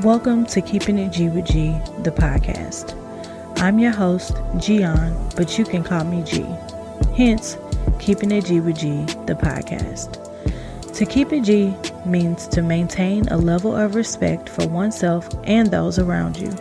Welcome to Keeping It G with G, the podcast. I'm your host, Gian, but you can call me G. Hence, Keeping It G with G, the podcast. To keep it G means to maintain a level of respect for oneself and those around you.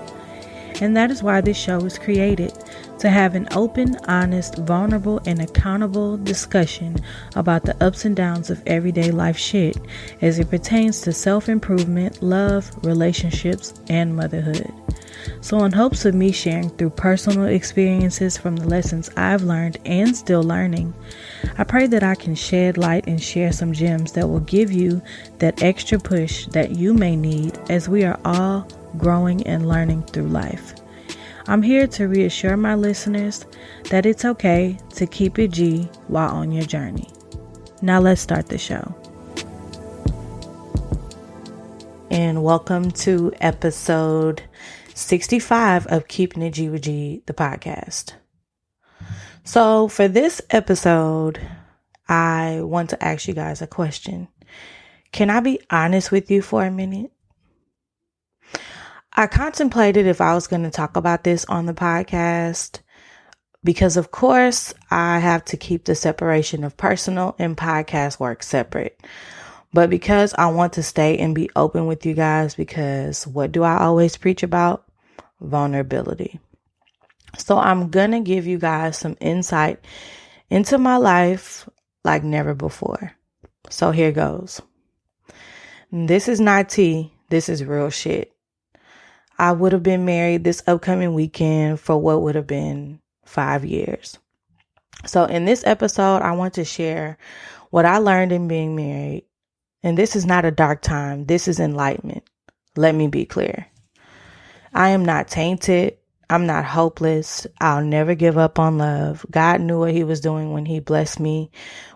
And that is why this show was created, to have an open, honest, vulnerable, and accountable discussion about the ups and downs of everyday life shit as it pertains to self-improvement, love, relationships, and motherhood. So in hopes of me sharing through personal experiences from the lessons I've learned and still learning, I pray that I can shed light and share some gems that will give you that extra push that you may need as we are all growing and learning through life. I'm here to reassure my listeners that it's okay to keep it G while on your journey. Now let's start the show. And welcome to episode 65 of Keeping It G with G, the podcast. So for this episode, I want to ask you guys a question. Can I be honest with you for a minute? I contemplated if I was going to talk about this on the podcast because, of course, I have to keep the separation of personal and podcast work separate. But because I want to stay and be open with you guys, because what do I always preach about? Vulnerability. So I'm going to give you guys some insight into my life like never before. So here goes. This is not tea. This is real shit. I would have been married this upcoming weekend for what would have been 5 years. So in this episode, I want to share what I learned in being married. And this is not a dark time. This is enlightenment. Let me be clear. I am not tainted. I'm not hopeless. I'll never give up on love. God knew what he was doing when he blessed me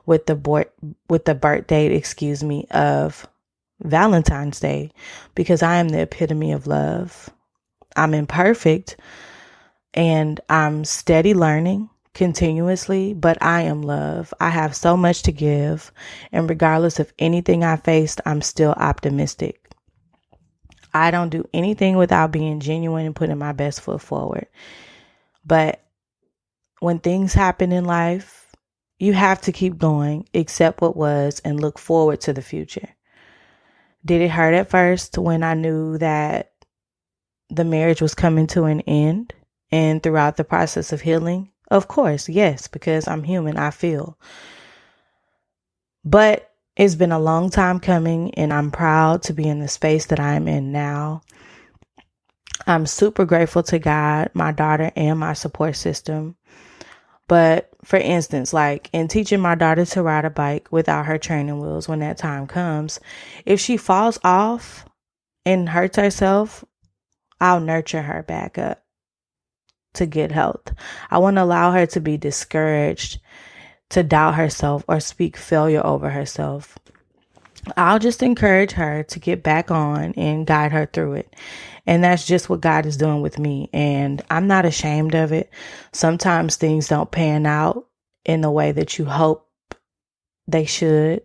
with the birth date, of Valentine's Day, because I am the epitome of love. I'm imperfect and I'm steady learning continuously, but I am love. I have so much to give, and regardless of anything I faced, I'm still optimistic. I don't do anything without being genuine and putting my best foot forward. But when things happen in life, you have to keep going, accept what was, and look forward to the future. Did it hurt at first when I knew that the marriage was coming to an end and throughout the process of healing? Of course, yes, because I'm human, I feel. But it's been a long time coming, and I'm proud to be in the space that I'm in now. I'm super grateful to God, my daughter, and my support system. But for instance, like in teaching my daughter to ride a bike without her training wheels when that time comes, if she falls off and hurts herself, I'll nurture her back up to good health. I won't allow her to be discouraged, to doubt herself, or speak failure over herself. I'll just encourage her to get back on and guide her through it. And that's just what God is doing with me. And I'm not ashamed of it. Sometimes things don't pan out in the way that you hope they should.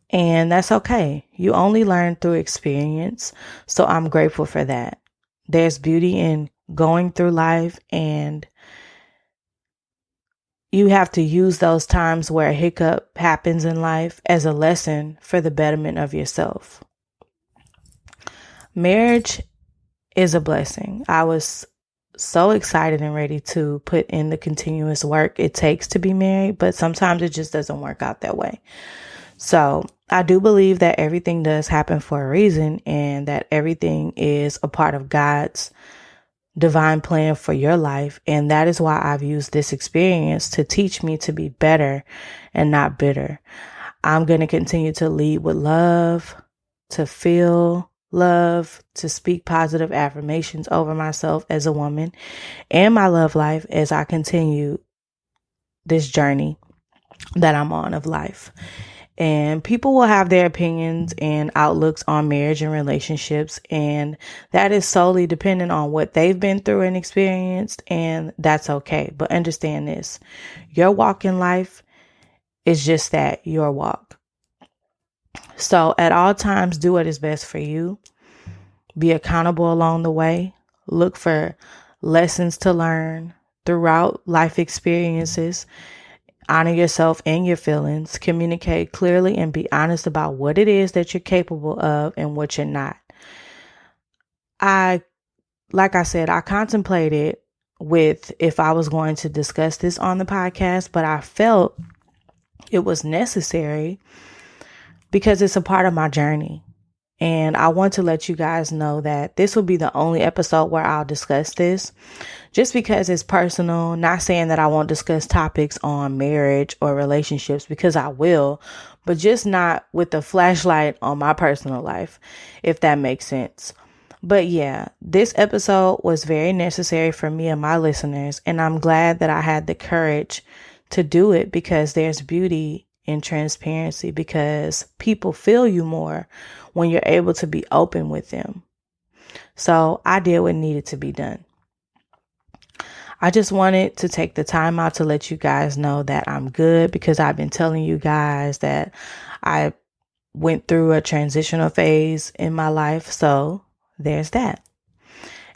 And that's okay. You only learn through experience. So I'm grateful for that. There's beauty in going through life, and you have to use those times where a hiccup happens in life as a lesson for the betterment of yourself. Marriage is a blessing. I was so excited and ready to put in the continuous work it takes to be married, but sometimes it just doesn't work out that way. So I do believe that everything does happen for a reason, and that everything is a part of God's divine plan for your life. And that is why I've used this experience to teach me to be better and not bitter. I'm going to continue to lead with love, to feel love, to speak positive affirmations over myself as a woman and my love life as I continue this journey that I'm on of life. And people will have their opinions and outlooks on marriage and relationships, and that is solely dependent on what they've been through and experienced, and that's okay. But understand this, your walk in life is just that, your walk. So at all times, do what is best for you. Be accountable along the way. Look for lessons to learn throughout life experiences. Honor yourself and your feelings. Communicate clearly and be honest about what it is that you're capable of and what you're not. Like I said, I contemplated with if I was going to discuss this on the podcast, but I felt it was necessary because it's a part of my journey. And I want to let you guys know that this will be the only episode where I'll discuss this, just because it's personal. Not saying that I won't discuss topics on marriage or relationships, because I will, but just not with the flashlight on my personal life, if that makes sense. But yeah, this episode was very necessary for me and my listeners, and I'm glad that I had the courage to do it, because there's beauty in transparency, because people feel you more when you're able to be open with them. So I did what needed to be done. I just wanted to take the time out to let you guys know that I'm good, because I've been telling you guys that I went through a transitional phase in my life. So there's that.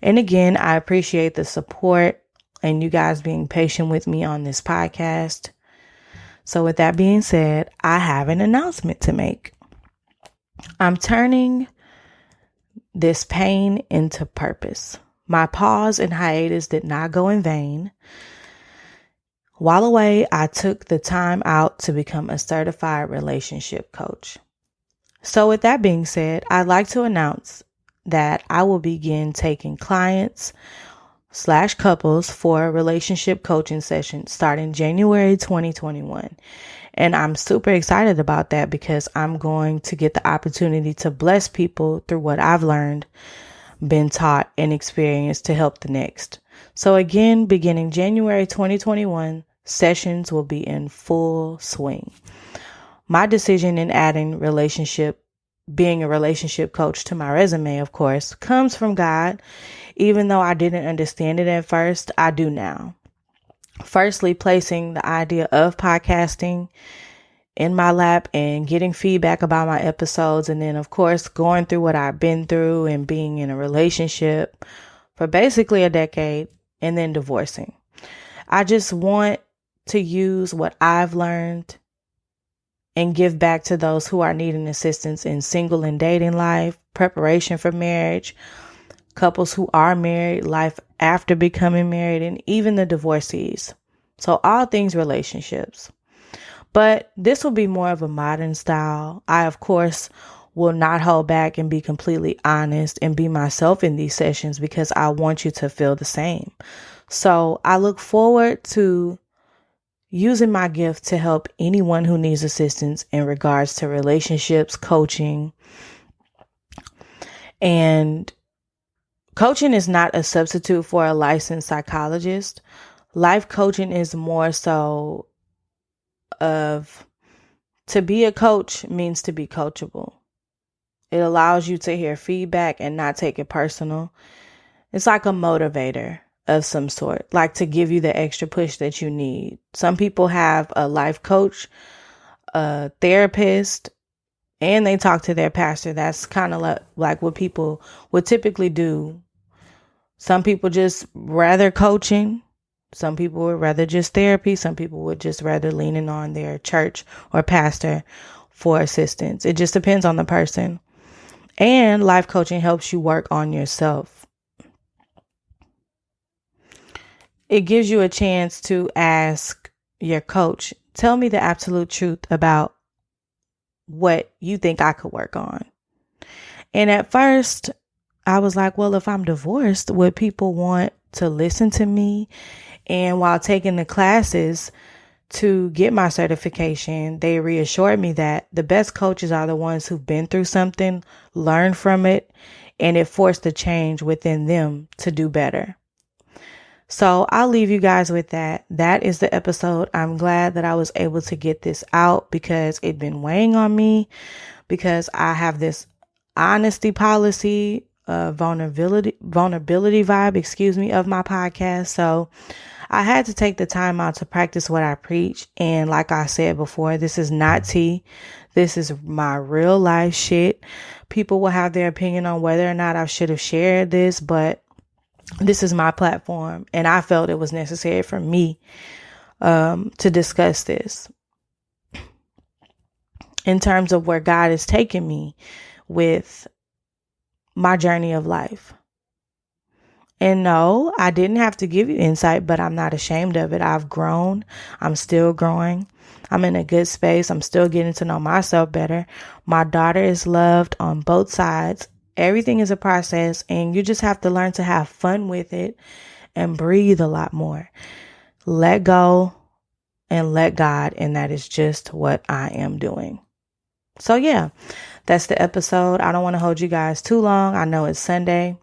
And again, I appreciate the support and you guys being patient with me on this podcast. So with that being said, I have an announcement to make. I'm turning this pain into purpose. My pause and hiatus did not go in vain. While away, I took the time out to become a certified relationship coach. So with that being said, I'd like to announce that I will begin taking clients/couples for relationship coaching sessions starting January 2021. And I'm super excited about that, because I'm going to get the opportunity to bless people through what I've learned, been taught, and experienced to help the next. So again, beginning January 2021, sessions will be in full swing. My decision in adding being a relationship coach to my resume, of course, comes from God. Even though I didn't understand it at first, I do now. Firstly, placing the idea of podcasting in my lap and getting feedback about my episodes. And then, of course, going through what I've been through and being in a relationship for basically a decade and then divorcing. I just want to use what I've learned and give back to those who are needing assistance in single and dating life, preparation for marriage, couples who are married, life after becoming married, and even the divorcees. So all things relationships. But this will be more of a modern style. I, of course, will not hold back and be completely honest and be myself in these sessions, because I want you to feel the same. So I look forward to using my gift to help anyone who needs assistance in regards to relationships, coaching. And coaching is not a substitute for a licensed psychologist. Life coaching is more so to be a coach means to be coachable. It allows you to hear feedback and not take it personal. It's like a motivator of some sort, like to give you the extra push that you need. Some people have a life coach, a therapist, and they talk to their pastor. That's kind of like what people would typically do. Some people just rather coaching. Some people would rather just therapy. Some people would just rather leaning on their church or pastor for assistance. It just depends on the person. And life coaching helps you work on yourself. It gives you a chance to ask your coach, tell me the absolute truth about what you think I could work on. And at first, I was like, well, if I'm divorced, would people want to listen to me? And while taking the classes to get my certification, they reassured me that the best coaches are the ones who've been through something, learned from it, and it forced a change within them to do better. So I'll leave you guys with that. That is the episode. I'm glad that I was able to get this out, because it'd been weighing on me, because I have this honesty policy, vulnerability vibe, of my podcast. So I had to take the time out to practice what I preach. And like I said before, this is not tea. This is my real life shit. People will have their opinion on whether or not I should have shared this, but this is my platform. And I felt it was necessary for me to discuss this in terms of where God is taking me with my journey of life. And no, I didn't have to give you insight, but I'm not ashamed of it. I've grown. I'm still growing. I'm in a good space. I'm still getting to know myself better. My daughter is loved on both sides. Everything is a process, and you just have to learn to have fun with it and breathe a lot more. Let go and let God, and that is just what I am doing. So yeah, that's the episode. I don't want to hold you guys too long. I know it's Sunday.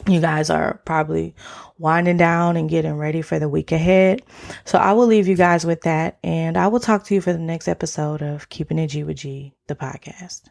You guys are probably winding down and getting ready for the week ahead. So I will leave you guys with that, and I will talk to you for the next episode of Keeping It G with G, the podcast.